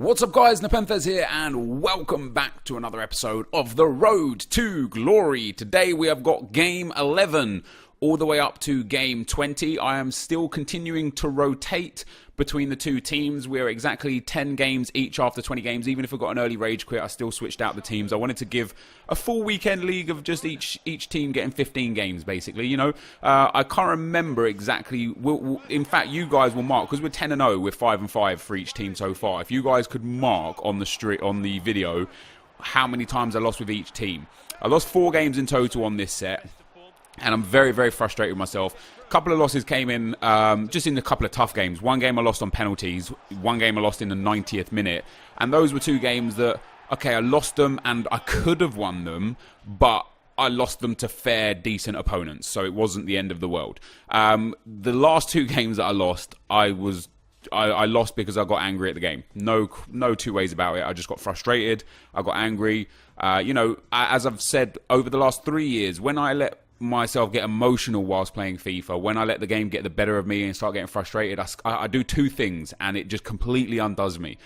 What's up guys, NepentheZ here and welcome back to another episode of The Road to Glory. Today we have got Game 11 all the way up to Game 20. I am still continuing to rotate between the two teams. We're exactly 10 games each after 20 games. Even if I got an early rage quit, I still switched out the teams. I wanted to give a full weekend league of just each team getting 15 games, basically. You know, I can't remember exactly. In fact, you guys will mark, because we're 10-0, we're 5-5 for each team so far. If you guys could mark on the video how many times I lost with each team. I lost 4 games in total on this set. And I'm very, very frustrated with myself. A couple of losses came in just in a couple of tough games. One game I lost on penalties. One game I lost in the 90th minute. And those were two games that, okay, I lost them and I could have won them, but I lost them to fair, decent opponents. So it wasn't the end of the world. The last two games that I lost, I lost because I got angry at the game. No two ways about it. I just got frustrated. I got angry. You know, as I've said over the last 3 years, when I let myself get emotional whilst playing FIFA, when I let the game get the better of me and start getting frustrated, I do two things and it just completely undoes me.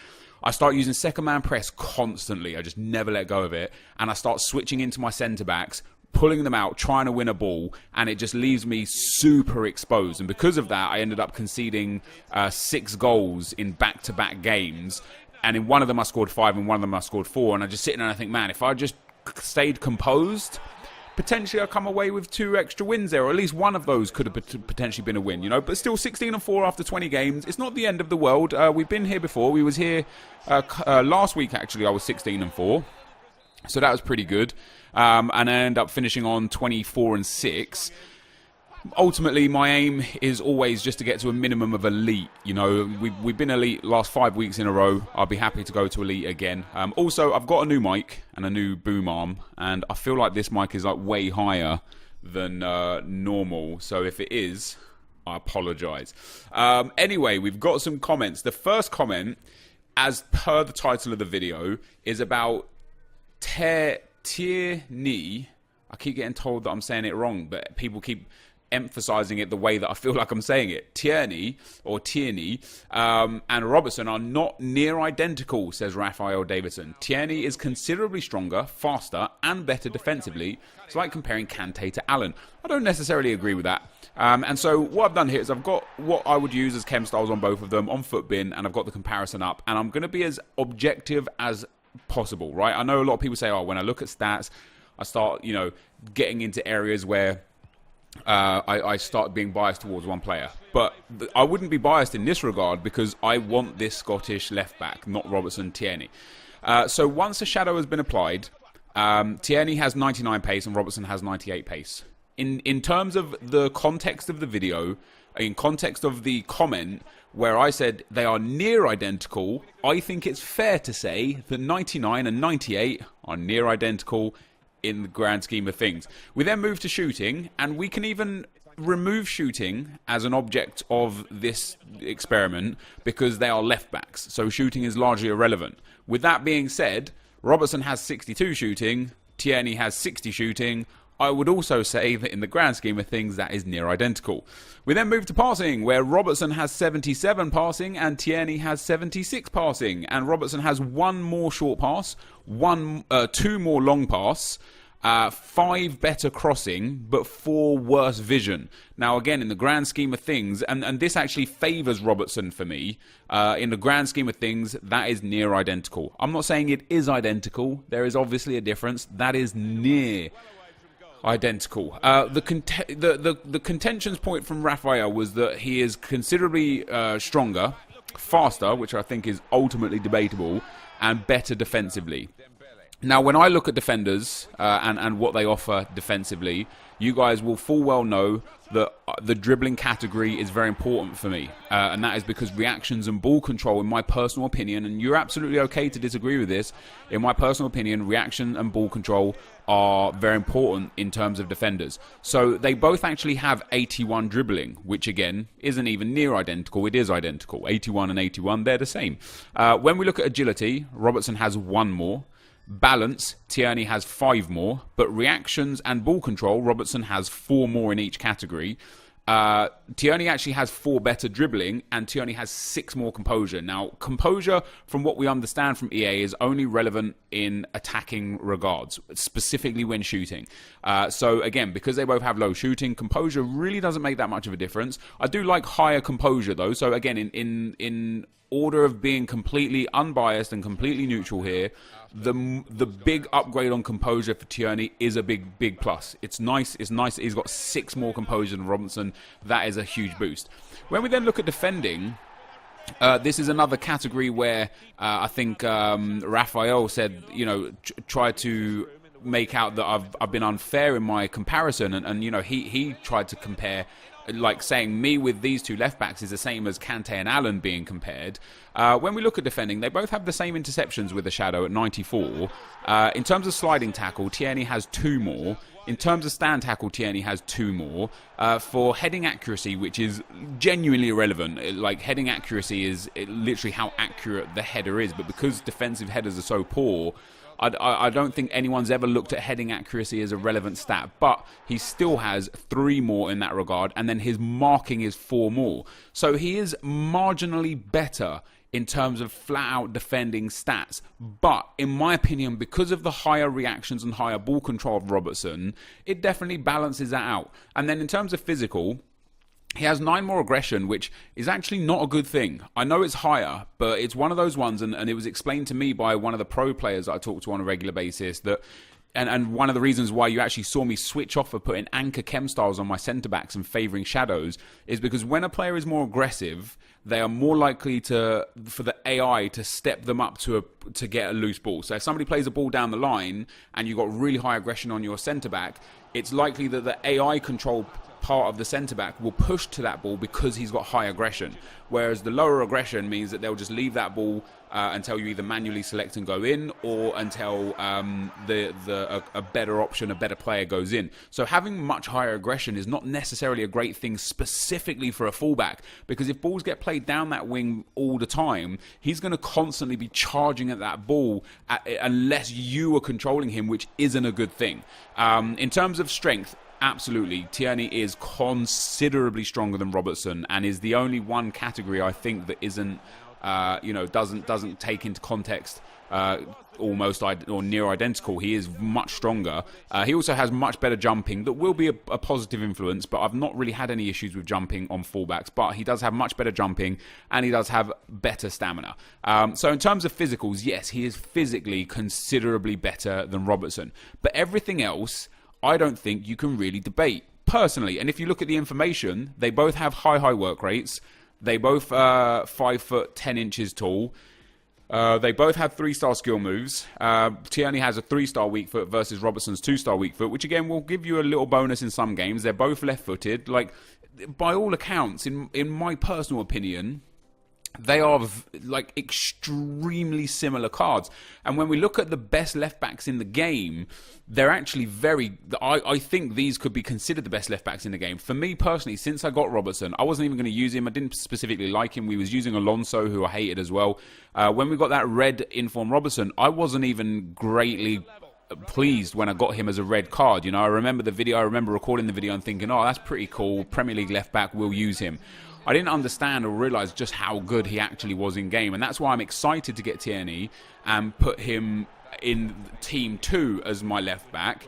I start using second man press constantly. I just never let go of it, and I start switching into my centre backs, pulling them out, trying to win a ball, and it just leaves me super exposed. And because of that, I ended up conceding 6 goals in back-to-back games, and in one of them I scored 5 and one of them I scored 4, and I just sit there and I think, man, if I just stayed composed, potentially I come away with 2 extra wins there, or at least one of those could have potentially been a win, you know. But still, 16-4 after 20 games. It's not the end of the world. We've been here before. We was here last week, actually. I was 16-4. So that was pretty good. And I ended up finishing on 24-6. Ultimately, my aim is always just to get to a minimum of elite. You know, we've been elite last 5 weeks in a row. I'll be happy to go to elite again. Also, I've got a new mic and a new boom arm, and I feel like this mic is like way higher than normal. So if it is, I apologise. Anyway, we've got some comments. The first comment, as per the title of the video, is about TIERNEY. I keep getting told that I'm saying it wrong, but people keep emphasizing it the way that I feel like I'm saying it. TIERNEY and Robertson are not near identical, says Raphael Davidson. TIERNEY is considerably stronger, faster, and better defensively. It's like comparing Kante to Allen. I don't necessarily agree with that. And so what I've done here is I've got what I would use as chem styles on both of them on Footbin, and I've got the comparison up, and I'm going to be as objective as possible, right? I know a lot of people say, oh, when I look at stats, I start, you know, getting into areas where I start being biased towards one player. But I wouldn't be biased in this regard because I want this Scottish left-back, not Robertson, TIERNEY. So once a shadow has been applied, TIERNEY has 99 pace and Robertson has 98 pace. In terms of the context of the video, in context of the comment where I said they are near identical, I think it's fair to say that 99 and 98 are near identical in the grand scheme of things. We then move to shooting, and we can even remove shooting as an object of this experiment because they are left backs, so shooting is largely irrelevant. With that being said, Robertson has 62 shooting, TIERNEY has 60 shooting. I would also say that in the grand scheme of things, that is near identical. We then move to passing, where Robertson has 77 passing and TIERNEY has 76 passing. And Robertson has 1 more short pass, 2 more long pass, 5 better crossing, but 4 worse vision. Now, again, in the grand scheme of things, and this actually favours Robertson for me, in the grand scheme of things, that is near identical. I'm not saying it is identical. There is obviously a difference. That is near identical. The contentions point from Raphael was that he is considerably stronger, faster, which I think is ultimately debatable, and better defensively. Now, when I look at defenders and what they offer defensively, you guys will full well know that the dribbling category is very important for me. And that is because reactions and ball control, in my personal opinion, and you're absolutely okay to disagree with this, in my personal opinion, reaction and ball control are very important in terms of defenders. So they both actually have 81 dribbling, which again isn't even near identical. It is identical. 81 and 81, they're the same. When we look at agility, Robertson has 1 more. Balance, TIERNEY has 5 more, but reactions and ball control, Robertson has 4 more in each category. Tierney actually has 4 better dribbling, and Tierney has 6 more composure. Now, composure, from what we understand from EA, is only relevant in attacking regards, specifically when shooting. So again, because they both have low shooting, composure really doesn't make that much of a difference. I do like higher composure though. So again, in order of being completely unbiased and completely neutral here, the big upgrade on composure for Tierney is a big plus. It's nice. He's got 6 more composure than Robertson. That is a huge boost. When we then look at defending, this is another category where I think Raphael said, try to make out that I've been unfair in my comparison, and he tried to compare, like saying me with these 2 left backs is the same as Kante and Allen being compared. When we look at defending, they both have the same interceptions with the shadow at 94. In terms of sliding tackle, Tierney has 2 more. In terms of stand tackle, Tierney has 2 more. For heading accuracy, which is genuinely irrelevant, like heading accuracy is literally how accurate the header is, but because defensive headers are so poor, I don't think anyone's ever looked at heading accuracy as a relevant stat, but he still has 3 more in that regard, and then his marking is 4 more. So he is marginally better in terms of flat-out defending stats. But, in my opinion, because of the higher reactions and higher ball control of Robertson, it definitely balances that out. And then in terms of physical, he has 9 more aggression, which is actually not a good thing. I know it's higher, but it's one of those ones, and it was explained to me by one of the pro players that I talk to on a regular basis, that and one of the reasons why you actually saw me switch off of putting anchor chem styles on my centre-backs and favouring shadows is because when a player is more aggressive, they are more likely for the AI to step them up to get a loose ball. So if somebody plays a ball down the line and you've got really high aggression on your centre-back, it's likely that the AI control part of the centre-back will push to that ball because he's got high aggression. Whereas the lower aggression means that they'll just leave that ball until you either manually select and go in, or until a better option, a better player goes in. So having much higher aggression is not necessarily a great thing specifically for a fullback, because if balls get played down that wing all the time, he's going to constantly be charging at that ball unless you are controlling him, which isn't a good thing. In terms of strength, absolutely, Tierney is considerably stronger than Robertson, and is the only one category I think that isn't, doesn't take into context almost or near identical. He is much stronger. He also has much better jumping. That will be a positive influence, but I've not really had any issues with jumping on fullbacks. But he does have much better jumping, and he does have better stamina. So in terms of physicals, yes, he is physically considerably better than Robertson. But everything else, I don't think you can really debate, personally. And if you look at the information, they both have high work rates. They both are 5 foot 10 inches tall. They both have 3-star skill moves. Tierney has a 3-star weak foot versus Robertson's 2-star weak foot, which again will give you a little bonus in some games. They're both left-footed. Like, by all accounts, in my personal opinion, they are like extremely similar cards. And when we look at the best left backs in the game, they're actually I think these could be considered the best left backs in the game. For me personally, since I got Robertson, I wasn't even going to use him. I didn't specifically like him. We was using Alonso, who I hated as well. When we got that red inform Robertson, I wasn't even greatly pleased when I got him as a red card. I remember the video. I remember recording the video and thinking, oh, that's pretty cool. Premier League left back, we'll use him. I didn't understand or realise just how good he actually was in game, and that's why I'm excited to get Tierney and put him in Team 2 as my left back.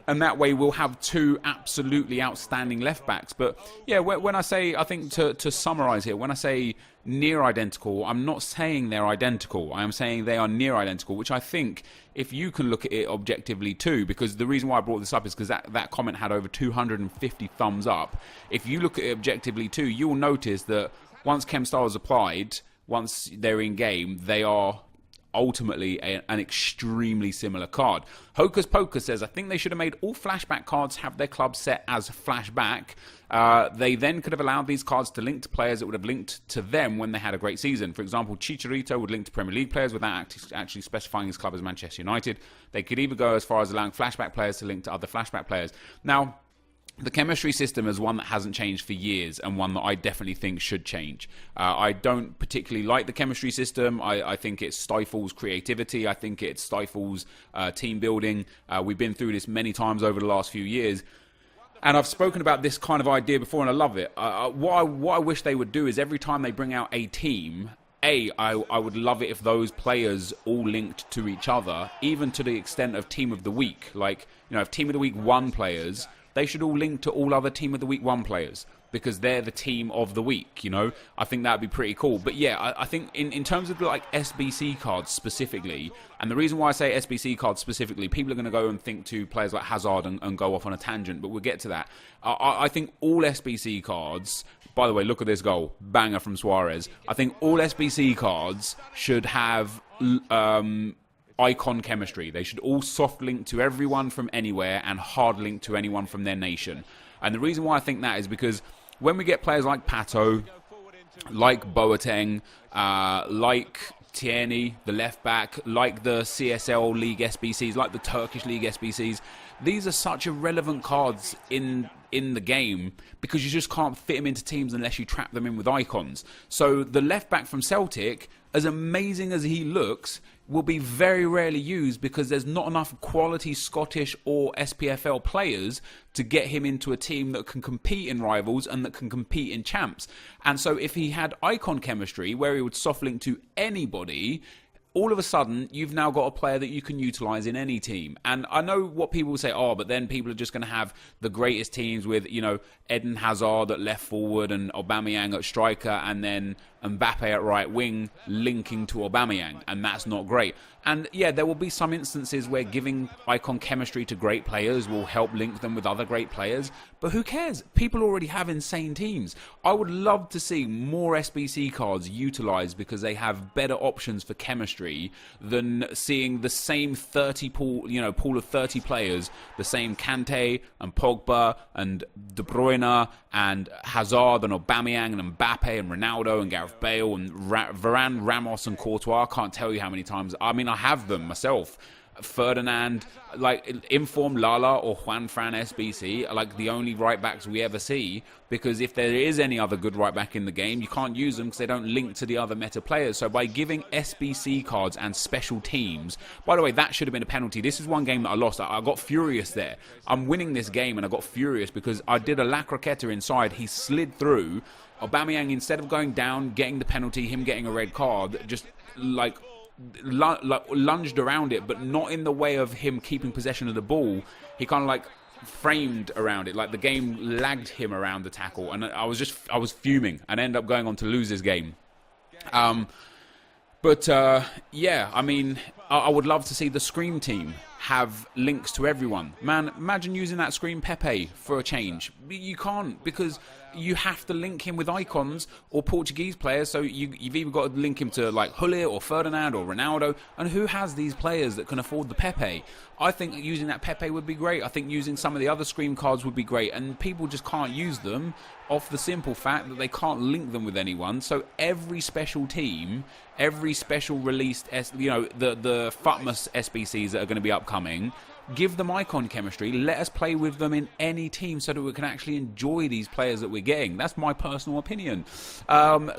And that way we'll have 2 absolutely outstanding left backs. But yeah, when I say, I think to summarise here, when I say near identical, I'm not saying they're identical. I am saying they are near identical, which I think if you can look at it objectively too, because the reason why I brought this up is because that comment had over 250 thumbs up. If you look at it objectively too, you will notice that once Chem Style is applied, once they're in game, they are ultimately an extremely similar card. Hocus Pocus says, I think they should have made all flashback cards have their club set as flashback. They then could have allowed these cards to link to players that would have linked to them when they had a great season. For example, Chicharito would link to Premier League players without actually specifying his club as Manchester United. They could even go as far as allowing flashback players to link to other flashback players. Now, the chemistry system is one that hasn't changed for years, and one that I definitely think should change. I don't particularly like the chemistry system. I think it stifles creativity. I think it stifles team building. We've been through this many times over the last few years. And I've spoken about this kind of idea before, and I love it. What I wish they would do is every time they bring out a team, I would love it if those players all linked to each other, even to the extent of Team of the Week. Like, you know, if Team of the Week 1 players, they should all link to all other Team of the Week 1 players, because they're the team of the week, you know? I think that'd be pretty cool. But yeah, I think in terms of like SBC cards specifically, and the reason why I say SBC cards specifically, people are going to go and think to players like Hazard and go off on a tangent, but we'll get to that. I think all SBC cards, by the way, look at this goal, banger from Suarez. I think all SBC cards should have icon chemistry. They should all soft link to everyone from anywhere and hard link to anyone from their nation. And the reason why I think that is because when we get players like Pato, like Boateng, like TIERNEY, the left back, like the CSL League SBCs, like the Turkish League SBCs, these are such irrelevant cards in the game because you just can't fit them into teams unless you trap them in with icons. So the left back from Celtic, as amazing as he looks, will be very rarely used because there's not enough quality Scottish or SPFL players to get him into a team that can compete in rivals and that can compete in champs. And so if he had icon chemistry where he would soft link to anybody, all of a sudden, you've now got a player that you can utilise in any team. And I know what people will say, oh, but then people are just going to have the greatest teams with, you know, Eden Hazard at left forward and Aubameyang at striker and then Mbappe at right wing linking to Aubameyang. And that's not great. And yeah, there will be some instances where giving icon chemistry to great players will help link them with other great players. But who cares? People already have insane teams. I would love to see more SBC cards utilised because they have better options for chemistry than seeing the same 30 pool of 30 players, the same Kante and Pogba and De Bruyne and Hazard and Aubameyang and Mbappe and Ronaldo and Gareth Bale and Varane, Ramos and Courtois. I can't tell you how many times. I mean, I have them myself. Ferdinand, like Inform Lala or Juan Fran SBC are like the only right backs we ever see, because if there is any other good right back in the game, you can't use them because they don't link to the other meta players. So by giving SBC cards and special teams, by the way, that should have been a penalty. This is one game that I lost. I got furious there. I'm winning this game and I got furious because I did a La Croqueta inside. He slid through. Aubameyang, instead of going down, getting the penalty, him getting a red card, just like lunged around it, but not in the way of him keeping possession of the ball. He kind of like framed around it, like the game lagged him around the tackle, and I was fuming and ended up going on to lose this game. Yeah, I mean, I would love to see the Scream team have links to everyone. Man, imagine using that Scream Pepe for a change. You can't, because you have to link him with icons or Portuguese players, so you've either got to link him to like Hullet or Ferdinand or Ronaldo, and who has these players that can afford the Pepe? I think using that Pepe would be great. I think using some of the other Scream cards would be great, and people just can't use them off the simple fact that they can't link them with anyone. So every special team, every special released, the FUTMAS SBCs that are going to be upcoming, give them icon chemistry. Let us play with them in any team so that we can actually enjoy these players that we're getting. That's my personal opinion.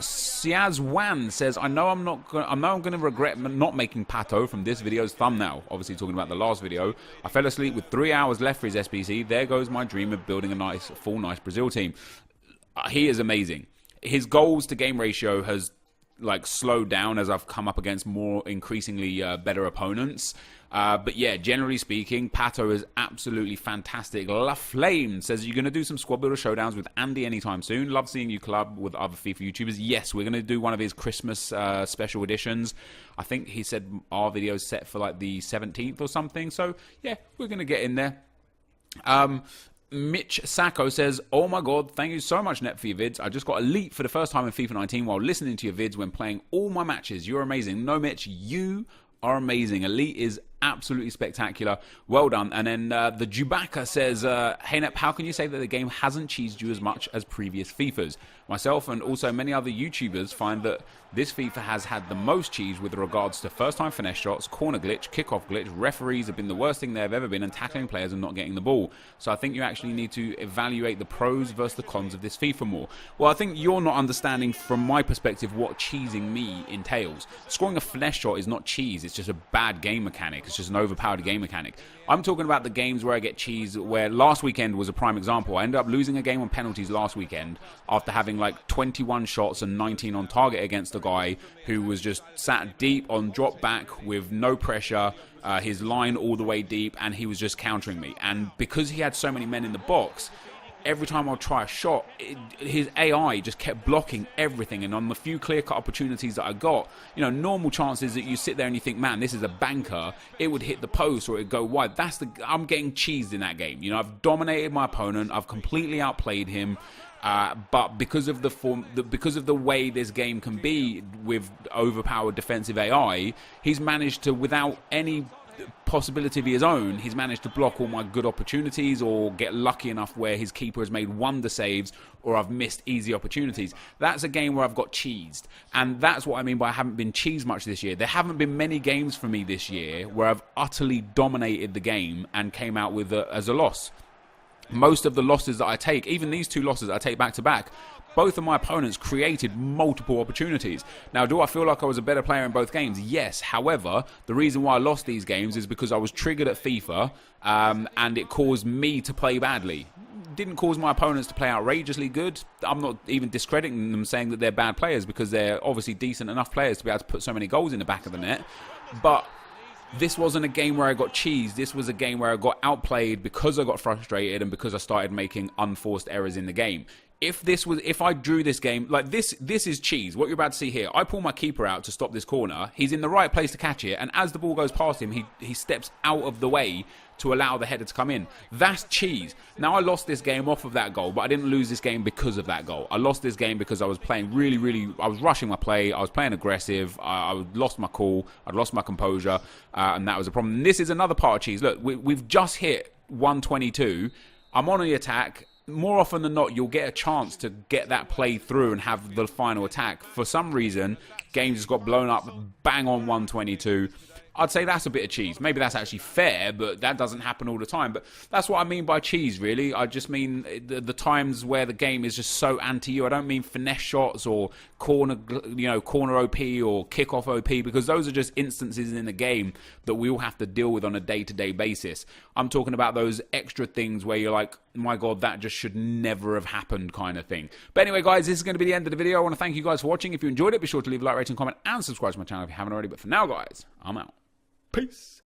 Siaz Wan says, I know I'm going to regret not making Pato from this video's thumbnail. Obviously talking about the last video. I fell asleep with 3 hours left for his SBC. There goes my dream of building a nice Brazil team. He is amazing. His goals to game ratio has like slowed down as I've come up against more increasingly better opponents. But yeah, generally speaking, Pato is absolutely fantastic. La Flame says, you're going to do some squad builder showdowns with Andy anytime soon. Love seeing you collab with other FIFA YouTubers. Yes, we're going to do one of his Christmas special editions. I think he said our video's set for like the 17th or something. So yeah, we're going to get in there. Mitch Sacco says, oh my god, thank you so much, Net, for your vids. I just got elite for the first time in FIFA 19 while listening to your vids when playing all my matches. You're amazing. No, Mitch, you are amazing. Elite is absolutely spectacular. Well done. And then the Jubaka says, hey Nep, how can you say that the game hasn't cheesed you as much as previous FIFAs? Myself and also many other YouTubers find that this FIFA has had the most cheese with regards to first-time finesse shots, corner glitch, kickoff glitch. Referees have been the worst thing they've ever been, and tackling players and not getting the ball. So I think you actually need to evaluate the pros versus the cons of this FIFA more. Well, I think you're not understanding from my perspective what cheesing me entails. Scoring a finesse shot is not cheese, it's just a bad game mechanic. It's it's just an overpowered game mechanic. I'm talking about the games where I get cheese, where last weekend was a prime example. I ended up losing a game on penalties last weekend after having like 21 shots and 19 on target against a guy who was just sat deep on drop back with no pressure, his line all the way deep, and he was just countering me. And because he had so many men in the box, every time I'd try a shot, his AI just kept blocking everything. And on the few clear-cut opportunities that I got, you know, normal chances that you sit there and you think, man, this is a banker, it would hit the post or it'd go wide. I'm getting cheesed in that game. You know, I've dominated my opponent, I've completely outplayed him. But because of the way this game can be with overpowered defensive AI, he's managed to, without any possibility of his own, he's managed to block all my good opportunities or get lucky enough where his keeper has made wonder saves or I've missed easy opportunities. That's a game where I've got cheesed, and that's what I mean by I haven't been cheesed much this year. There haven't been many games for me this year where I've utterly dominated the game and came out with as a loss. Most of the losses that I take, even these 2 losses I take back to back, both of my opponents created multiple opportunities. Now, do I feel like I was a better player in both games? Yes. However, the reason why I lost these games is because I was triggered at FIFA, and it caused me to play badly. Didn't cause my opponents to play outrageously good. I'm not even discrediting them, saying that they're bad players, because they're obviously decent enough players to be able to put so many goals in the back of the net. But this wasn't a game where I got cheesed. This was a game where I got outplayed because I got frustrated and because I started making unforced errors in the game. If I drew this game, like this is cheese. What you're about to see here, I pull my keeper out to stop this corner. He's in the right place to catch it, and as the ball goes past him, he steps out of the way to allow the header to come in. That's cheese. Now, I lost this game off of that goal, but I didn't lose this game because of that goal. I lost this game because I was playing really, I was rushing my play, I was playing aggressive, I lost my cool, I'd lost my composure, and that was a problem. And this is another part of cheese. Look, we've just hit 122. I'm on the attack. More often than not, you'll get a chance to get that play through and have the final attack. For some reason, games just got blown up, bang on 122. I'd say that's a bit of cheese. Maybe that's actually fair, but that doesn't happen all the time. But that's what I mean by cheese, really. I just mean the times where the game is just so anti-you. I don't mean finesse shots or corner OP or kickoff OP, because those are just instances in the game that we all have to deal with on a day-to-day basis. I'm talking about those extra things where you're like, my God, that just should never have happened kind of thing. But anyway, guys, this is going to be the end of the video. I want to thank you guys for watching. If you enjoyed it, be sure to leave a like, rating, comment, and subscribe to my channel if you haven't already. But for now, guys, I'm out. Peace.